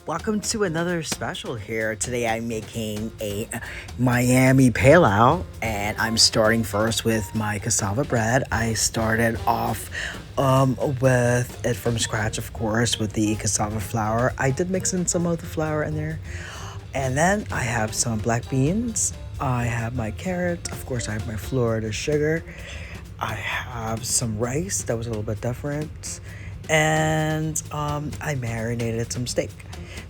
Welcome to another special here. Today I'm making a Miami Pelau and I'm starting first with my cassava bread. I started off with it from scratch, of course, with the cassava flour. I did mix in some of the flour in there. And then I have some black beans. I have my carrots. Of course, I have my Florida sugar. I have some rice that was a little bit different. And I marinated some steak.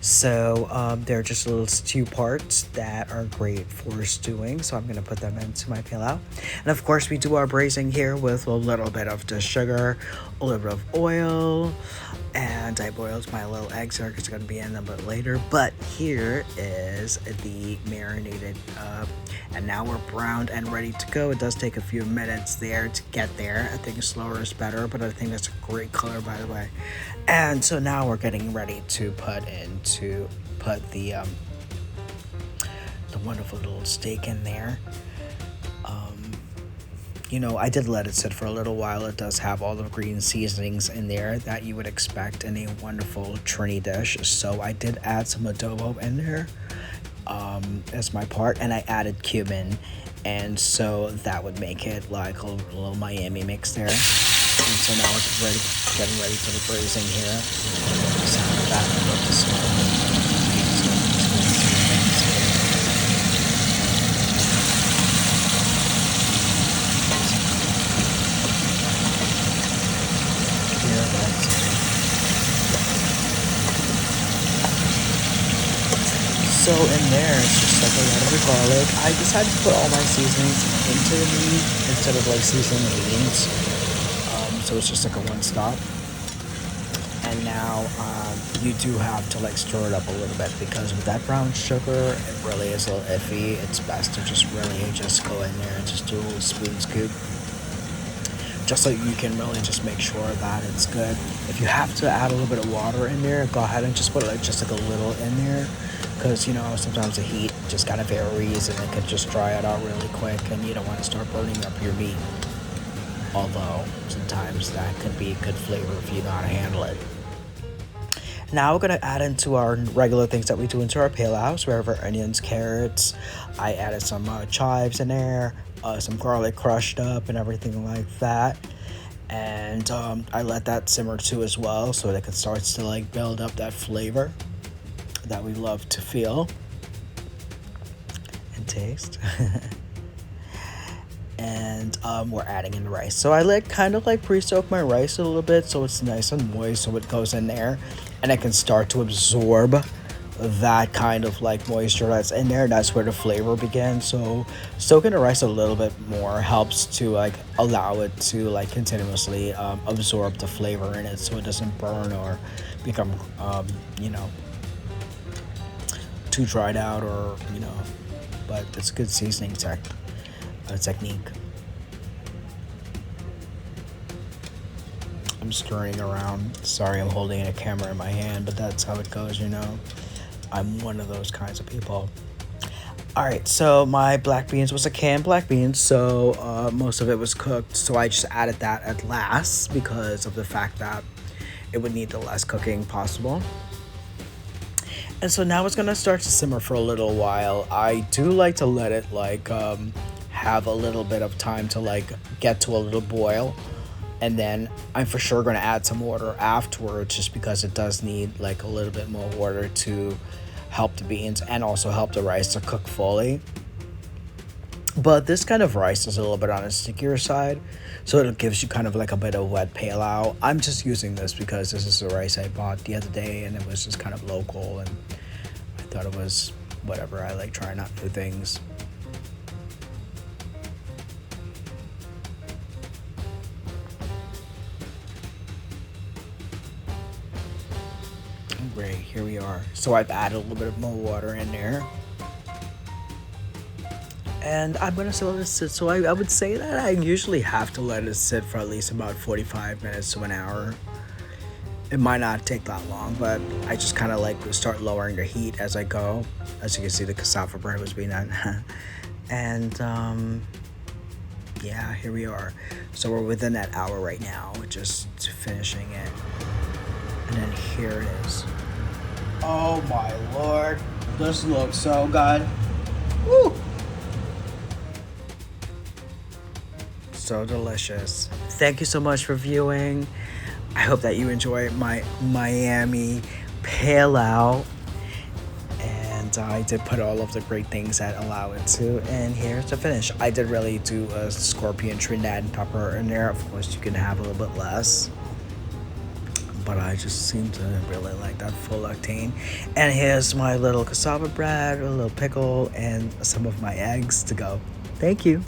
So they're just little stew parts that are great for stewing. So I'm going to put them into my pilau. And of course, we do our braising here with a little bit of the sugar, a little bit of oil. And I boiled my little eggs here because it's going to be in a bit later. But here is the marinated and now we're browned and ready to go. It does take a few minutes there to get there. I think slower is better, but I think that's a great color, by the way. And so now we're getting ready to put the wonderful little steak in there. I did let it sit for a little while. It does have all the green seasonings in there that you would expect in a wonderful trini dish. So I did add some adobo in there as my part, and I added cumin, and so that would make it like a little Miami mix there. And so now we're getting ready for the braising here. The sound of that, I love the smell. So in there, it's just like a lot of the garlic. I decided to put all my seasonings into the meat instead of like seasoning the beans. So it's just like a one stop. And now you do have to like stir it up a little bit because with that brown sugar, it really is a little iffy. It's best to just really just go in there and just do a little spoon scoop. Just so you can really just make sure that it's good. If you have to add a little bit of water in there, go ahead and just put like just like a little in there. Because, sometimes the heat just kind of varies and it could just dry it out really quick and you don't want to start burning up your meat. Although, sometimes that could be a good flavor if you know how to handle it. Now we're going to add into our regular things that we do into our pilau. So we have our onions, carrots. I added some chives in there, some garlic crushed up and everything like that. And I let that simmer too as well so that it starts to like build up that flavor that we love to feel and taste. And we're adding in the rice. So I kind of pre-soak my rice a little bit so it's nice and moist so it goes in there and it can start to absorb that kind of moisture that's in there. That's where the flavor begins. So soaking the rice a little bit more helps to allow it to continuously absorb the flavor in it so it doesn't burn or become too dried out or but it's a good seasoning technique. I'm stirring around. Sorry, I'm holding a camera in my hand, but that's how it goes. I'm one of those kinds of people. All right, so my black beans was a canned black beans, so most of it was cooked, so I just added that at last because of the fact that it would need the less cooking possible. And so now it's gonna start to simmer for a little while. I do like to let it have a little bit of time to get to a little boil. And then I'm for sure gonna add some water afterwards just because it does need a little bit more water to help the beans and also help the rice to cook fully. But this kind of rice is a little bit on the stickier side, so it gives you kind of a bit of wet pilau. I'm just using this because this is the rice I bought the other day and it was just kind of local and I thought it was whatever. I like trying out new things. Great, here we are. So I've added a little bit more water in there. And I'm going to let it sit. So I would say that I usually have to let it sit for at least about 45 minutes to an hour. It might not take that long, but I just kind of start lowering the heat as I go. As you can see, the cassava bread was being done. And yeah, here we are. So we're within that hour right now, just finishing it. And then here it is. Oh my lord. This looks so good. Woo! So delicious. Thank you so much for viewing. I hope that you enjoy my Miami Pelau. And I did put all of the great things that allow it to. And here's the finish. I did really do a scorpion Trinidad pepper in there. Of course, you can have a little bit less. But I just seem to really like that full octane. And here's my little cassava bread, a little pickle, and some of my eggs to go. Thank you.